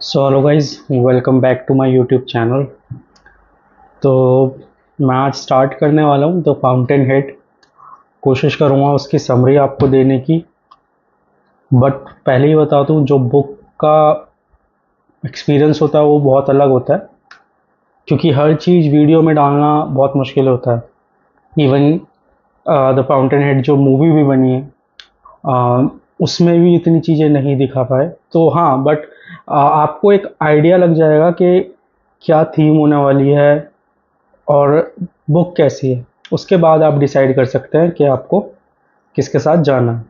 So hello guys, welcome back to my YouTube channel. तो मैं आज स्टार्ट करने वाला हूँ द फाउंटेन हेड। कोशिश करूँगा उसकी समरी आपको देने की, बट पहले ही बता दूँ, जो बुक का एक्सपीरियंस होता है वो बहुत अलग होता है, क्योंकि हर चीज़ वीडियो में डालना बहुत मुश्किल होता है। इवन द फाउंटेन हेड जो मूवी भी बनी है, उसमें भी इतनी चीज़ें नहीं दिखा पाए। तो हाँ, बट आपको एक आइडिया लग जाएगा कि क्या थीम होने वाली है और बुक कैसी है। उसके बाद आप डिसाइड कर सकते हैं कि आपको किसके साथ जाना है।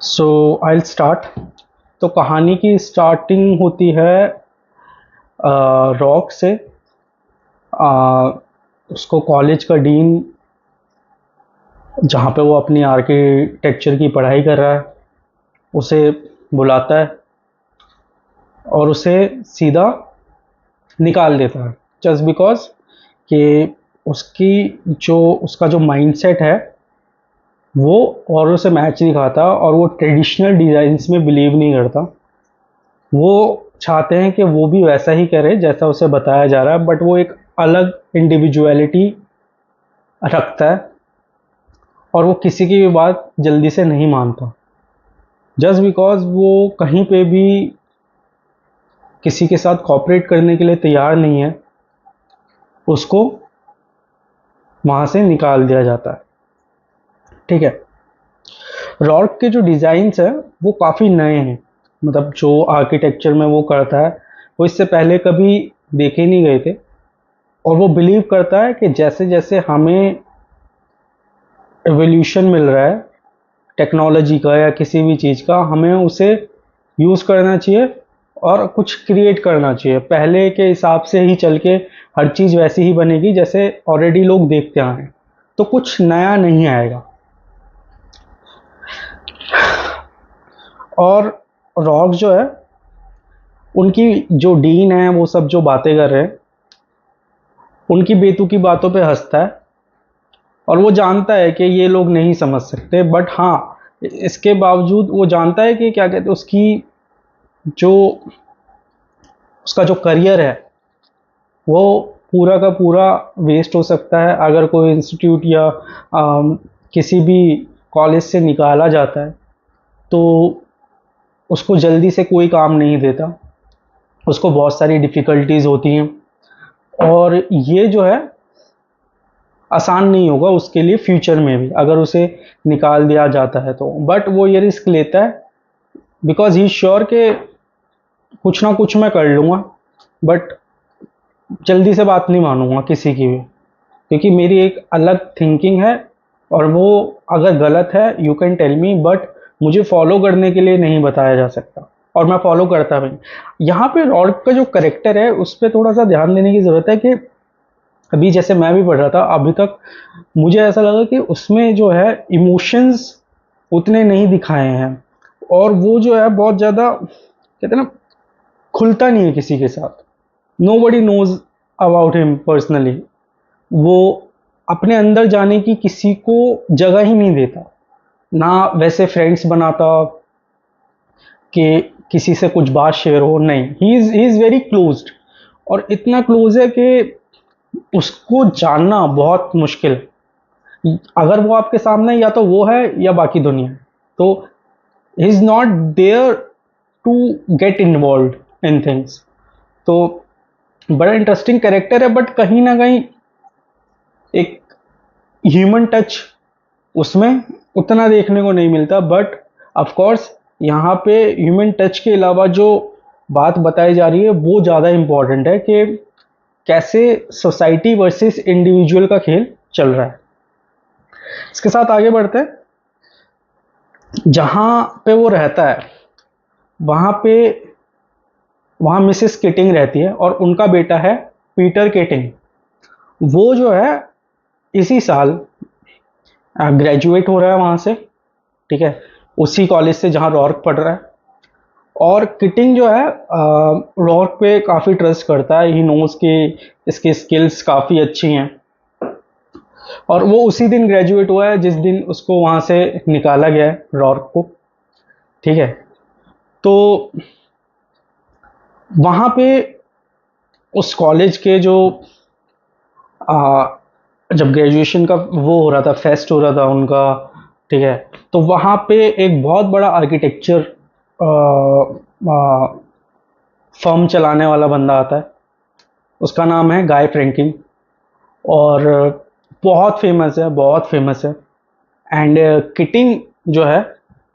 सो आई विल स्टार्ट। तो कहानी की स्टार्टिंग होती है रॉक से। आ, उसको कॉलेज का डीन, जहाँ पे वो अपनी आर्किटेक्चर की पढ़ाई कर रहा है, उसे बुलाता है और उसे सीधा निकाल देता है, जस्ट बिकॉज कि उसकी जो उसका जो माइंडसेट है वो औरों से मैच नहीं खाता और वो ट्रेडिशनल डिज़ाइंस में बिलीव नहीं करता। वो चाहते हैं कि वो भी वैसा ही करे जैसा उसे बताया जा रहा है, बट वो एक अलग इंडिविजुअलिटी रखता है और वो किसी की भी बात जल्दी से नहीं मानता, जस्ट बिकॉज वो कहीं पे भी किसी के साथ कॉपरेट करने के लिए तैयार नहीं है, उसको वहाँ से निकाल दिया जाता है। ठीक है। रॉक के जो डिज़ाइंस है वो काफ़ी नए हैं, मतलब जो आर्किटेक्चर में वो करता है वो इससे पहले कभी देखे नहीं गए थे। और वो बिलीव करता है कि जैसे जैसे हमें एवोल्यूशन मिल रहा है टेक्नोलॉजी का या किसी भी चीज़ का, हमें उसे यूज़ करना चाहिए और कुछ क्रिएट करना चाहिए। पहले के हिसाब से ही चल के हर चीज़ वैसी ही बनेगी जैसे ऑलरेडी लोग देखते आए हैं, तो कुछ नया नहीं आएगा। और रॉक जो है, उनकी जो डीन है, वो सब जो बातें कर रहे हैं उनकी बेतुकी बातों पे हंसता है और वो जानता है कि ये लोग नहीं समझ सकते, बट हाँ, इसके बावजूद वो जानता है कि क्या कहते हैं, जो उसका जो करियर है वो पूरा का पूरा वेस्ट हो सकता है अगर कोई इंस्टीट्यूट या किसी भी कॉलेज से निकाला जाता है, तो उसको जल्दी से कोई काम नहीं देता, उसको बहुत सारी डिफ़िकल्टीज होती हैं। और ये जो है आसान नहीं होगा उसके लिए फ्यूचर में भी अगर उसे निकाल दिया जाता है तो, बट वो ये रिस्क लेता है बिकॉज ही श्योर के कुछ ना कुछ मैं कर लूँगा, बट जल्दी से बात नहीं मानूंगा किसी की भी, क्योंकि मेरी एक अलग थिंकिंग है और वो अगर गलत है you can tell me, but मुझे फॉलो करने के लिए नहीं बताया जा सकता और मैं फॉलो करता भी नहीं। यहाँ पे रॉल्फ का जो करेक्टर है उस पर थोड़ा सा ध्यान देने की ज़रूरत है कि अभी जैसे मैं भी पढ़ रहा था अभी तक, मुझे ऐसा लगा कि उसमें जो है इमोशंस उतने नहीं दिखाए हैं और वो जो है बहुत ज़्यादा कहते हैं ना, खुलता नहीं है किसी के साथ। Nobody knows about him personally. वो अपने अंदर जाने की किसी को जगह ही नहीं देता, ना वैसे फ्रेंड्स बनाता कि किसी से कुछ बात शेयर हो, नहीं, ही इज़ वेरी क्लोज्ड। और इतना क्लोज है कि उसको जानना बहुत मुश्किल है। अगर वो आपके सामने, या तो वो है या बाकी दुनिया है, तो he is not there to get involve in things. तो बड़ा इंटरेस्टिंग कैरेक्टर है, बट कहीं ना कहीं एक ह्यूमन टच उसमें उतना देखने को नहीं मिलता। बट ऑफ कोर्स यहाँ पे ह्यूमन टच के अलावा जो बात बताई जा रही है वो ज़्यादा इम्पोर्टेंट है कि कैसे सोसाइटी वर्सेस इंडिविजुअल का खेल चल रहा है। इसके साथ आगे बढ़ते हैं। जहाँ पे वो रहता है वहाँ पे वहाँ मिसेस किटिंग रहती है और उनका बेटा है पीटर किटिंग। वो जो है इसी साल ग्रेजुएट हो रहा है वहाँ से, ठीक है, उसी कॉलेज से जहाँ रॉर्क पढ़ रहा है। और किटिंग जो है रॉक पे काफ़ी ट्रस्ट करता है, ही नोज कि इसकी स्किल्स काफ़ी अच्छी हैं। और वो उसी दिन ग्रेजुएट हुआ है जिस दिन उसको वहाँ से निकाला गया है, रॉक को। ठीक है। तो वहाँ पे उस कॉलेज के जो आ, जब ग्रेजुएशन का वो हो रहा था, फेस्ट हो रहा था उनका, ठीक है, तो वहाँ पे एक बहुत बड़ा आर्किटेक्चर फर्म चलाने वाला बंदा आता है। उसका नाम है गाय फ्रैंकिन, और बहुत फेमस है, बहुत फेमस है। एंड किटिंग जो है,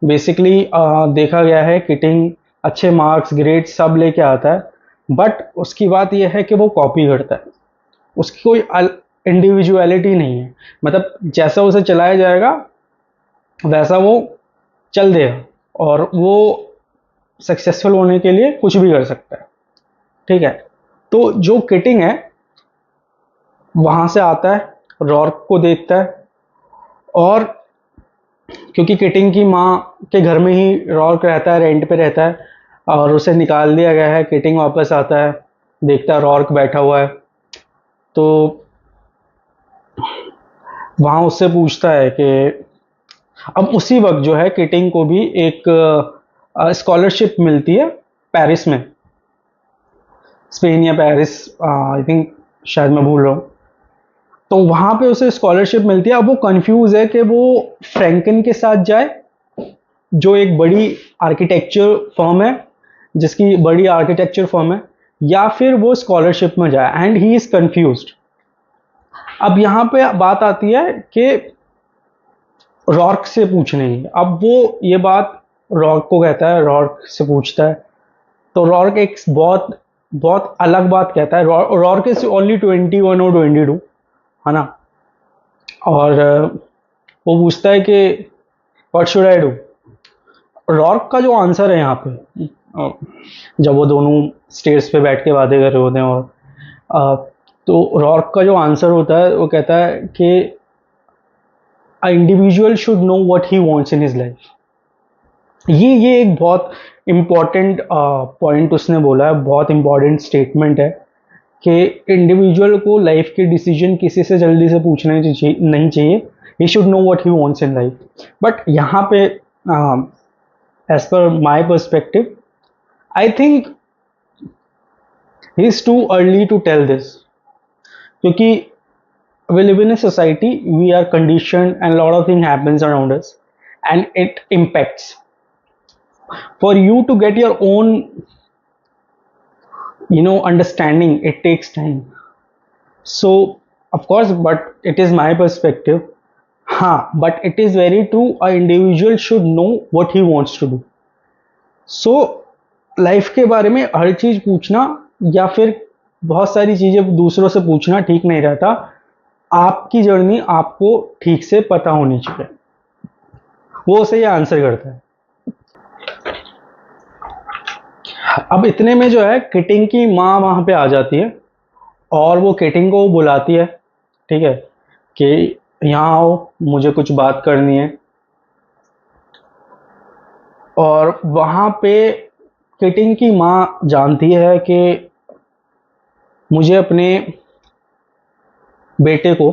बेसिकली देखा गया है, किटिंग अच्छे मार्क्स ग्रेड सब लेके आता है, बट उसकी बात यह है कि वो कॉपी करता है। उसकी कोई इंडिविजुअलिटी नहीं है, मतलब जैसा उसे चलाया जाएगा वैसा वो चल देगा, और वो सक्सेसफुल होने के लिए कुछ भी कर सकता है, ठीक है। तो जो किटिंग है वहां से आता है, रॉर्क को देखता है, और क्योंकि किटिंग की माँ के घर में ही रॉर्क रहता है, रेंट पे रहता है, और उसे निकाल दिया गया है। किटिंग वापस आता है, देखता है रॉर्क बैठा हुआ है, तो वहाँ उससे पूछता है कि अब उसी वक्त जो है किटिंग को भी एक स्कॉलरशिप मिलती है पेरिस में, स्पेन या पेरिस, आई थिंक, शायद मैं भूल रहा हूँ। तो वहाँ पे उसे स्कॉलरशिप मिलती है। अब वो कंफ्यूज है कि वो फ्रैंकन के साथ जाए, जो एक बड़ी आर्किटेक्चर फर्म है, जिसकी बड़ी आर्किटेक्चर फर्म है, या फिर वो स्कॉलरशिप में जाए, एंड ही इज कंफ्यूज्ड। अब यहाँ पे बात आती है कि रॉर्क से पूछने की। अब वो ये बात रॉर्क को कहता है, रॉर्क से पूछता है, तो रॉर्क एक बहुत बहुत अलग बात कहता है। रॉर्क इज ओनली 21 और 22, है ना। और वो पूछता है कि व्हाट शुड आई डू। रॉर्क का जो आंसर है यहाँ पे, जब वो दोनों स्टेयर्स पे बैठ के बातें कर रहे होते हैं, और तो रॉर्क का जो आंसर होता है वो कहता है कि a individual should know what he wants in his life. ये एक बहुत इम्पॉर्टेंट पॉइंट उसने बोला है, बहुत इम्पॉर्टेंट स्टेटमेंट है कि इंडिविजुअल को लाइफ के डिसीजन किसी से जल्दी से पूछना नहीं चाहिए। He should know what he wants in life. But यहाँ पे as per my perspective, I think he is too early to tell this, क्योंकि we live in a society, we are conditioned, and a lot of things happens around us, and it impacts. For you to get your own, understanding, it takes time. So of course, but it is my perspective. But it is very true, a individual should know what he wants to do. So life के बारे में हर चीज पूछना, या फिर बहुत सारी चीजें दूसरों से पूछना ठीक नहीं रहता। आपकी जर्नी आपको ठीक से पता होनी चाहिए। वो उसे ये आंसर करता है। अब इतने में जो है किटिंग की माँ वहां पे आ जाती है, और वो किटिंग को बुलाती है, ठीक है, कि यहाँ आओ, मुझे कुछ बात करनी है। और वहां पे किटिंग की माँ जानती है कि मुझे अपने बेटे को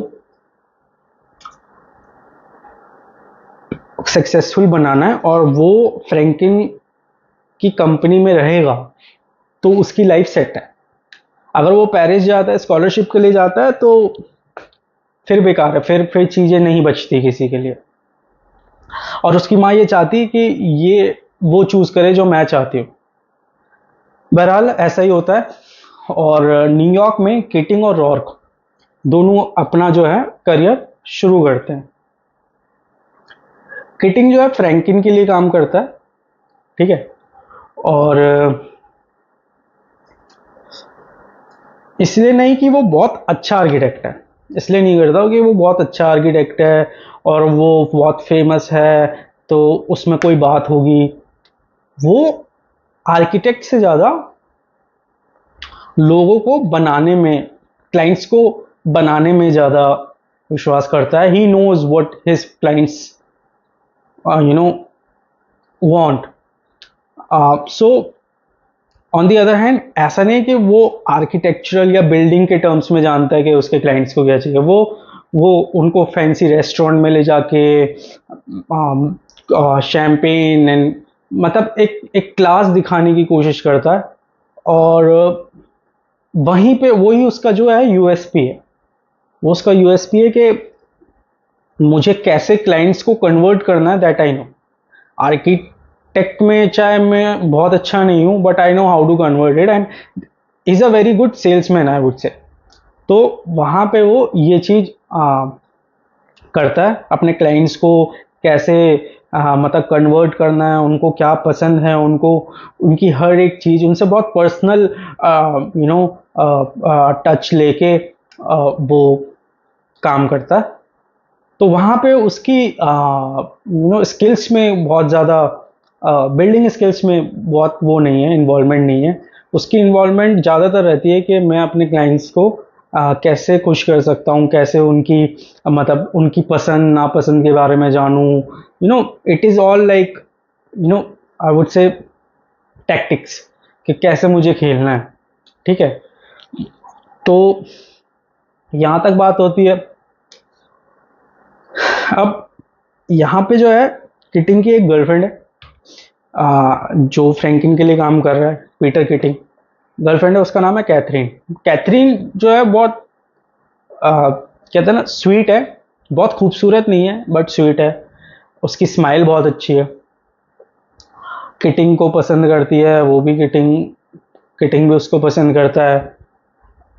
सक्सेसफुल बनाना है, और वो फ्रैंकिन की कंपनी में रहेगा तो उसकी लाइफ सेट है। अगर वो पेरिस जाता है, स्कॉलरशिप के लिए जाता है, तो फिर बेकार है, फिर चीजें नहीं बचती किसी के लिए। और उसकी माँ ये चाहती है कि ये वो चूज करे जो मैं चाहती हूँ। बहरहाल ऐसा ही होता है, और न्यूयॉर्क में किटिंग और रॉर्क दोनों अपना जो है करियर शुरू करते हैं। किटिंग जो है फ्रैंकिन के लिए काम करता है, ठीक है, और इसलिए नहीं कि वो बहुत अच्छा आर्किटेक्ट है, इसलिए नहीं करता हूँ कि वो बहुत अच्छा आर्किटेक्ट है और वो बहुत फेमस है तो उसमें कोई बात होगी। वो आर्किटेक्ट से ज़्यादा लोगों को बनाने में, क्लाइंट्स को बनाने में ज़्यादा विश्वास करता है। He knows what his clients want. So on the other hand, ऐसा नहीं कि वो आर्किटेक्चरल या बिल्डिंग के टर्म्स में जानता है कि उसके क्लाइंट्स को क्या चाहिए। वो उनको फैंसी रेस्टोरेंट में ले जाके शैम्पेन एंड, मतलब एक एक क्लास दिखाने की कोशिश करता है, और वहीं पे वही उसका जो है यूएसपी है, वो उसका यूएसपी है कि मुझे कैसे क्लाइंट्स को कन्वर्ट करना है, दैट आई नो। आर्किटेक्ट में चाहे मैं बहुत अच्छा नहीं हूँ, but I know how to convert it, and is a very good salesman I would say. तो वहाँ पे वो ये चीज़ करता है, अपने क्लाइंट्स को कैसे मतलब कन्वर्ट करना है, उनको क्या पसंद है, उनको उनकी हर एक चीज़, उनसे बहुत पर्सनल टच लेके वो काम करता है। तो वहाँ पे उसकी स्किल्स में बहुत ज़्यादा, बिल्डिंग स्किल्स में बहुत वो नहीं है, इन्वॉल्वमेंट नहीं है। उसकी इन्वॉल्वमेंट ज़्यादातर रहती है कि मैं अपने क्लाइंट्स को कैसे खुश कर सकता हूँ, कैसे उनकी मतलब उनकी पसंद नापसंद के बारे में जानूँ। It is all like I would से टैक्टिक्स, कि कैसे मुझे खेलना है। ठीक है, तो यहाँ तक बात होती है। अब यहाँ पे जो है, किटिंग की एक गर्लफ्रेंड है, जो फ्रैंकिन के लिए काम कर रहा है, पीटर किटिंग। गर्लफ्रेंड है, उसका नाम है कैथरीन। कैथरीन जो है बहुत कहते हैं ना स्वीट है, बहुत खूबसूरत नहीं है बट स्वीट है। उसकी स्माइल बहुत अच्छी है, किटिंग को पसंद करती है, वो भी किटिंग किटिंग भी उसको पसंद करता है।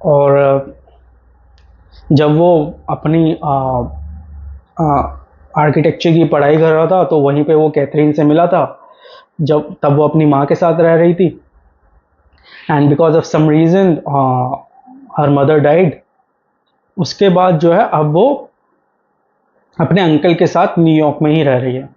और जब वो अपनी आर्किटेक्चर की पढ़ाई कर रहा था, तो वहीं पे वो कैथरीन से मिला था, जब तब वो अपनी माँ के साथ रह रही थी। And because of some reason her mother died. उसके बाद जो है अब वो अपने अंकल के साथ न्यूयॉर्क में ही रह रही है।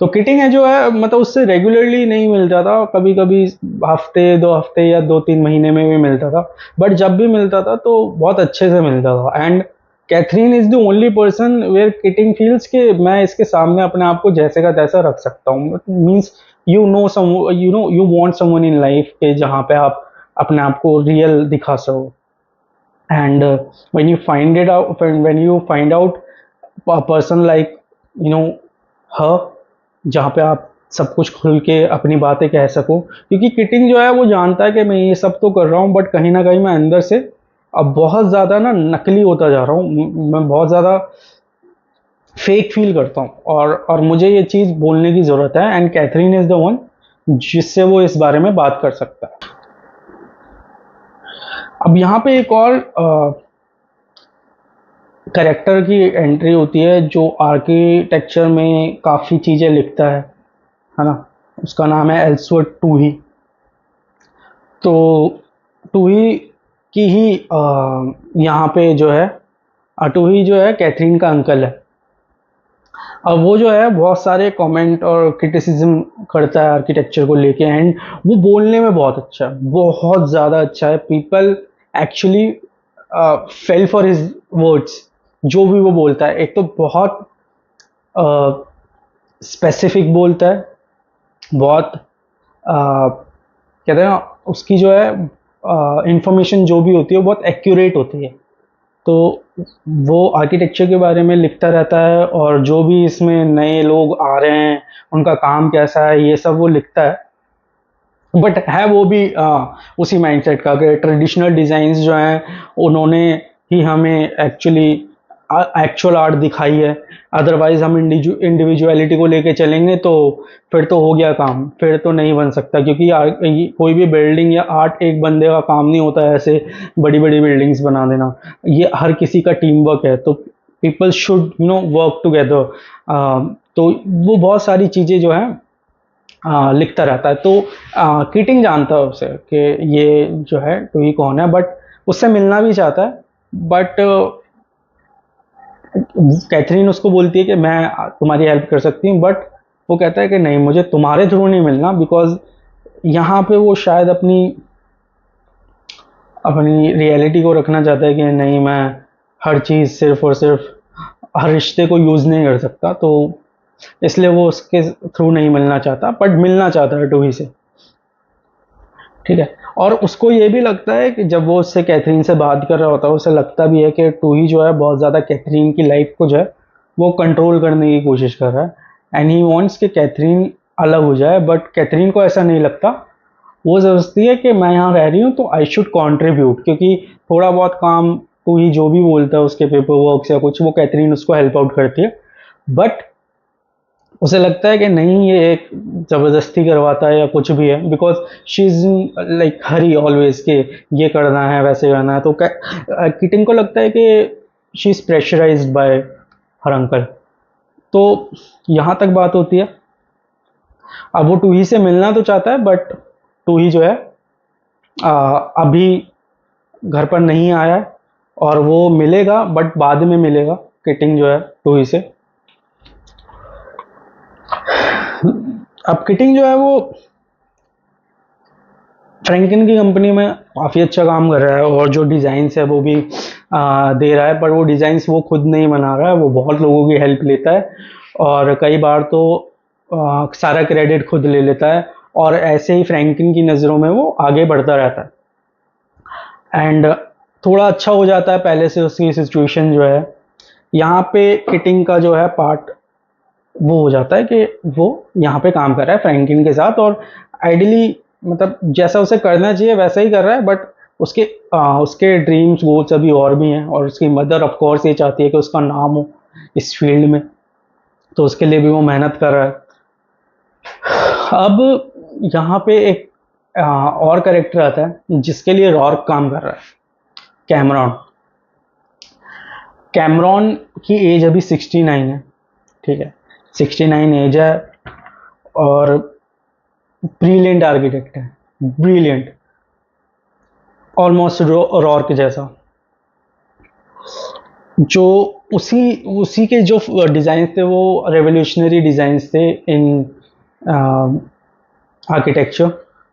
तो किटिंग है जो है, मतलब उससे रेगुलरली नहीं मिलता था, कभी कभी हफ्ते 2 हफ्ते या 2-3 महीने में भी मिलता था, बट जब भी मिलता था तो बहुत अच्छे से मिलता था। And Catherine is the only person where Keating feels कि मैं इसके सामने अपने आप को जैसे का तैसा रख सकता हूँ। Means you want someone in life के जहाँ पे आप अपने आप को रियल दिखा सको। And when you find out a person like her, जहाँ पे आप सब कुछ खुल के अपनी बातें कह सको, क्योंकि किटिंग जो है वो जानता है कि मैं ये सब तो कर रहा हूँ, बट कहीं ना कहीं मैं अंदर से अब बहुत ज़्यादा ना नकली होता जा रहा हूँ, मैं बहुत ज़्यादा फेक फील करता हूँ, और मुझे ये चीज़ बोलने की ज़रूरत है। And Catherine is the one जिससे वो इस बारे में बात कर सकता है। अब यहाँ पे एक और करेक्टर की एंट्री होती है जो आर्किटेक्चर में काफ़ी चीज़ें लिखता है ना। उसका नाम है एल्सवर्थ टूही। तो टूही की ही यहाँ पे जो है, टूही जो है कैथरीन का अंकल है। अब वो जो है बहुत सारे कमेंट और क्रिटिसिज्म करता है आर्किटेक्चर को लेके, एंड वो बोलने में बहुत अच्छा है, बहुत ज़्यादा अच्छा है। People actually fail for his words. जो भी वो बोलता है, एक तो बहुत स्पेसिफिक बोलता है, बहुत कहते हैं ना, उसकी जो है इंफॉर्मेशन जो भी होती है वो बहुत एक्यूरेट होती है। तो वो आर्किटेक्चर के बारे में लिखता रहता है, और जो भी इसमें नए लोग आ रहे हैं उनका काम कैसा है ये सब वो लिखता है। बट है वो भी उसी माइंडसेट का कि ट्रेडिशनल डिज़ाइंस जो हैं उन्होंने ही हमें एक्चुअल आर्ट दिखाई है। अदरवाइज हम इंडिविजुअलिटी को लेके चलेंगे तो फिर तो हो गया काम, फिर तो नहीं बन सकता, क्योंकि कोई भी बिल्डिंग या आर्ट एक बंदे का काम नहीं होता है ऐसे बड़ी बड़ी बिल्डिंग्स बना देना। ये हर किसी का टीम वर्क है, तो पीपल शुड वर्क टुगेदर। तो वो बहुत सारी चीज़ें जो है लिखता रहता है। तो कीटिंग जानता है उसे कि ये जो है तो ये कौन है, बट उससे मिलना भी चाहता है। बट कैथरीन उसको बोलती है कि मैं तुम्हारी हेल्प कर सकती हूँ, बट वो कहता है कि नहीं, मुझे तुम्हारे थ्रू नहीं मिलना, बिकॉज यहाँ पे वो शायद अपनी अपनी रियलिटी को रखना चाहता है कि नहीं, मैं हर चीज़ सिर्फ और सिर्फ हर रिश्ते को यूज़ नहीं कर सकता, तो इसलिए वो उसके थ्रू नहीं मिलना चाहता, बट मिलना चाहता है टूही से। ठीक है, और उसको ये भी लगता है कि जब वो उससे कैथरीन से बात कर रहा होता है, उसे लगता भी है कि टूही जो है बहुत ज़्यादा कैथरीन की लाइफ को जो है वो कंट्रोल करने की कोशिश कर रहा है, एंड ही वांट्स कि कैथरीन अलग हो जाए। बट कैथरीन को ऐसा नहीं लगता, वो समझती है कि मैं यहाँ रह रही हूँ तो आई शुड कंट्रीब्यूट, क्योंकि थोड़ा बहुत काम टू ही जो भी बोलता है उसके पेपर वर्क या कुछ, वो कैथरीन उसको हेल्प आउट करती है। बट उसे लगता है कि नहीं, ये एक ज़बरदस्ती करवाता है या कुछ भी है, because she is like Hari always के ये करना है वैसे करना है। तो किटिंग को लगता है कि she is pressurised by her uncle. तो यहाँ तक बात होती है। अब वो टूही से मिलना तो चाहता है, बट टूही जो है अभी घर पर नहीं आया है, और वो मिलेगा बट बाद में मिलेगा किटिंग जो है टूही से। अब किटिंग जो है वो फ्रैंकलिन की कंपनी में काफ़ी अच्छा काम कर रहा है, और जो डिज़ाइंस है वो भी दे रहा है, पर वो डिज़ाइंस वो खुद नहीं बना रहा है, वो बहुत लोगों की हेल्प लेता है, और कई बार तो सारा क्रेडिट खुद ले लेता है, और ऐसे ही फ्रैंकलिन की नज़रों में वो आगे बढ़ता रहता है। एंड थोड़ा अच्छा हो जाता है पहले से उसकी सिचुएशन जो है। यहाँ पे किटिंग का जो है पार्ट वो हो जाता है कि वो यहाँ पे काम कर रहा है फ्रैंकलिन के साथ, और आइडियली मतलब जैसा उसे करना चाहिए वैसा ही कर रहा है, बट उसके ड्रीम्स गोल्स अभी और भी हैं, और उसकी मदर ऑफ कोर्स ये चाहती है कि उसका नाम हो इस फील्ड में, तो उसके लिए भी वो मेहनत कर रहा है। अब यहाँ पे एक और कैरेक्टर आता है जिसके लिए रॉर्क काम कर रहा है, कैमरॉन। कैमरॉन की एज अभी 69 है, ठीक है, 69 एज है, और ब्रिलियंट आर्किटेक्ट है, ब्रिलियंट, ऑलमोस्ट रॉर्क जैसा। जो उसी उसी के जो डिज़ाइन थे वो रेवोल्यूशनरी डिज़ाइंस थे इन आर्किटेक्चर।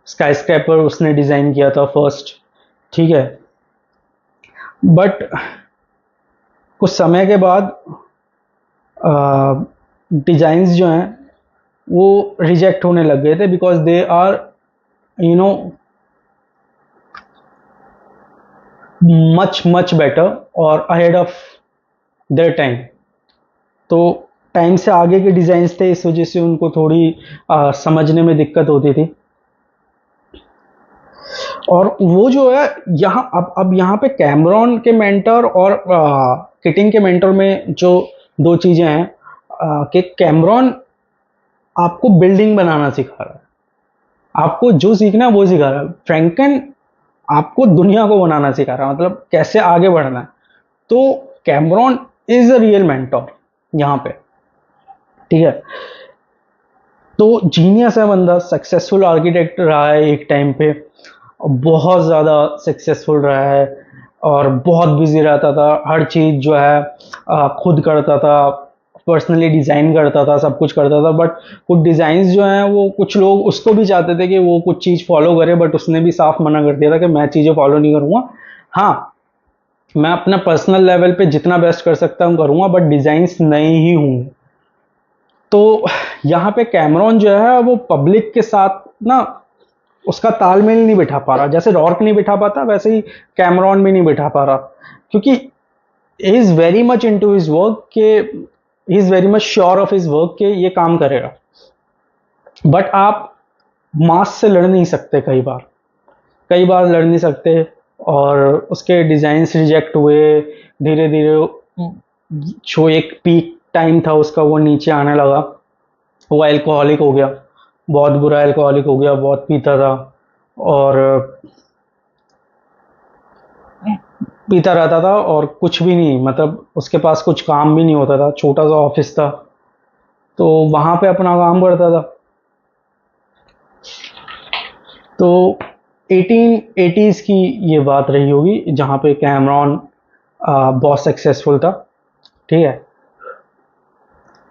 स्काई स्क्रैपर उसने डिज़ाइन किया था फर्स्ट, ठीक है, बट कुछ समय के बाद डिज़ाइंस जो हैं वो रिजेक्ट होने लग गए थे, because they are you know much better और अहेड ऑफ देयर टाइम। तो टाइम से आगे के डिज़ाइंस थे, इस वजह से उनको थोड़ी समझने में दिक्कत होती थी। और वो जो है यहाँ अब यहाँ पे कैमरॉन के मेंटर और किटिंग के मेंटर में जो दो चीज़ें हैं, कि कैमरॉन आपको बिल्डिंग बनाना सिखा रहा है, आपको जो सीखना है वो सिखा रहा है। फ्रैंकलिन आपको दुनिया को बनाना सिखा रहा है, मतलब कैसे आगे बढ़ना है। तो Cameron is a real mentor यहाँ पे, ठीक है। तो जीनियस है बंदा, सक्सेसफुल आर्किटेक्ट रहा है एक टाइम पे, बहुत ज़्यादा सक्सेसफुल रहा है, और बहुत बिजी रहता था, हर चीज़ जो है खुद करता था, पर्सनली डिज़ाइन करता था, सब कुछ करता था। बट कुछ डिज़ाइंस जो हैं वो कुछ लोग उसको भी चाहते थे कि वो कुछ चीज़ फॉलो करे, बट उसने भी साफ मना कर दिया था कि मैं चीज़ें फॉलो नहीं करूँगा। हाँ, मैं अपना पर्सनल लेवल पे जितना बेस्ट कर सकता हूँ करूँगा, बट डिज़ाइंस नए ही होंगे। तो यहाँ पे कैमरॉन जो है वो पब्लिक के साथ ना उसका तालमेल नहीं बिठा पा रहा, जैसे रॉर्क नहीं बिठा पाता वैसे ही कैमरॉन भी नहीं बिठा पा रहा, क्योंकि he is very much into his work के, he is very much sure of his work के ये काम करेगा। बट आप मास से लड़ नहीं सकते, कई बार लड़ नहीं सकते, और उसके डिज़ाइंस रिजेक्ट हुए धीरे धीरे। जो एक पीक टाइम था उसका वो नीचे आने लगा, वो एल्कोहलिक हो गया, बहुत बुरा एल्कोहलिक हो गया, बहुत पीता था, और पीता रहता था, और कुछ भी नहीं, मतलब उसके पास कुछ काम भी नहीं होता था, छोटा सा ऑफिस था तो वहाँ पे अपना काम करता था। तो 1880s की ये बात रही होगी जहाँ पे कैमरॉन बहुत सक्सेसफुल था, ठीक है।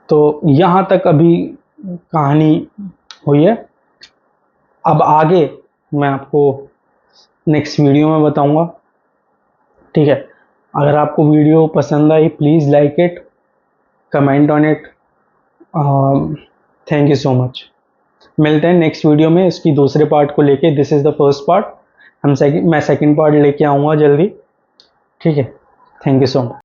तो यहाँ तक अभी कहानी हुई है। अब आगे मैं आपको नेक्स्ट वीडियो में बताऊंगा, ठीक है। अगर आपको वीडियो पसंद आई please like it, comment on it. Thank you so much. मिलते हैं नेक्स्ट वीडियो में इसकी दूसरे पार्ट को लेके। This is the first part, मैं सेकंड पार्ट लेके आऊँगा जल्दी, ठीक है। Thank you so much.